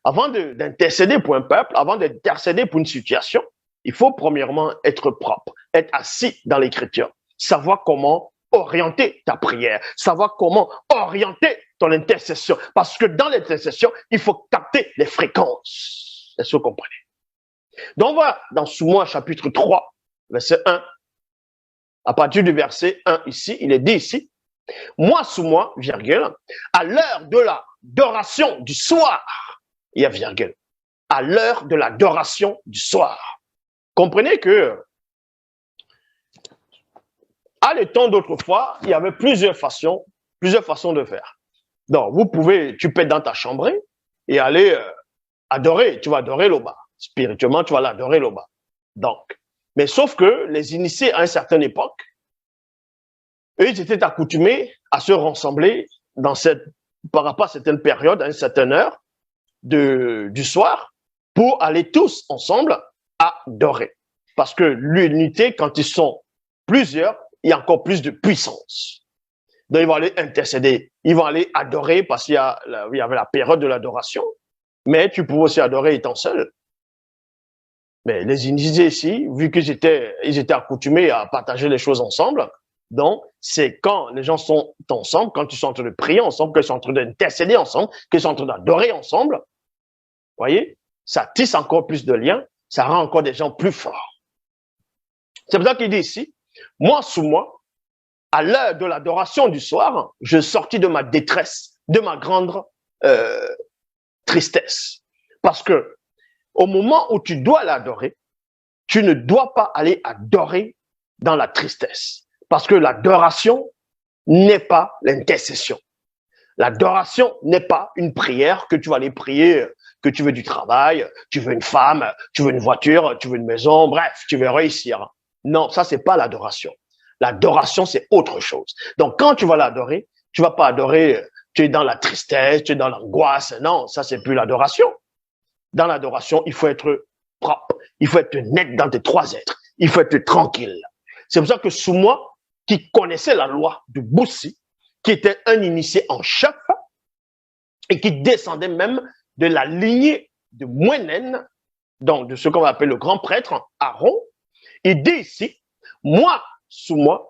Avant d'intercéder pour un peuple, avant d'intercéder pour une situation, il faut premièrement être propre, être assis dans l'écriture, savoir comment orienter ta prière, savoir comment orienter ton intercession. Parce que dans l'intercession, il faut capter les fréquences. Est-ce que vous comprenez? Donc voilà, dans Soumoi chapitre 3, verset 1, à partir du verset 1 ici, il est dit ici, moi sous moi, virgule, à l'heure de l'adoration du soir, il y a virgule, à l'heure de l'adoration du soir. Comprenez que, à l'époque d'autrefois, il y avait plusieurs façons de faire. Donc, tu peux être dans ta chambre et aller adorer, tu vas adorer l'Oba. Spirituellement, tu vas l'adorer l'Oba. Donc, mais sauf que les initiés à une certaine époque, eux, ils étaient accoutumés à se rassembler par rapport à certaines périodes, à une certaine heure du soir, pour aller tous ensemble adorer. Parce que l'unité, quand ils sont plusieurs, il y a encore plus de puissance. Donc, ils vont aller intercéder, ils vont aller adorer parce qu'il y avait la période de l'adoration, mais tu pouvais aussi adorer étant seul. Mais les initiés ici, vu qu'ils étaient accoutumés à partager les choses ensemble, donc c'est quand les gens sont ensemble, quand ils sont en train de prier ensemble, qu'ils sont en train d'intercéder ensemble, qu'ils sont en train d'adorer ensemble, vous voyez, ça tisse encore plus de liens, ça rend encore des gens plus forts. C'est pour ça qu'il dit ici, moi sous moi, à l'heure de l'adoration du soir, je sortis de ma détresse, de ma grande tristesse. Parce que au moment où tu dois l'adorer, tu ne dois pas aller adorer dans la tristesse. Parce que l'adoration n'est pas l'intercession. L'adoration n'est pas une prière que tu vas aller prier, que tu veux du travail, tu veux une femme, tu veux une voiture, tu veux une maison, bref, tu veux réussir. Non, ça, c'est pas l'adoration. L'adoration, c'est autre chose. Donc, quand tu vas l'adorer, tu vas pas adorer, tu es dans la tristesse, tu es dans l'angoisse. Non, ça, c'est plus l'adoration. Dans l'adoration, il faut être propre. Il faut être net dans tes trois êtres. Il faut être tranquille. C'est pour ça que sous moi, qui connaissait la loi de Boussi, qui était un initié en chef et qui descendait même de la lignée de Mouenen, donc de ce qu'on va appeler le grand prêtre, Aaron, il dit ici, moi, sous moi,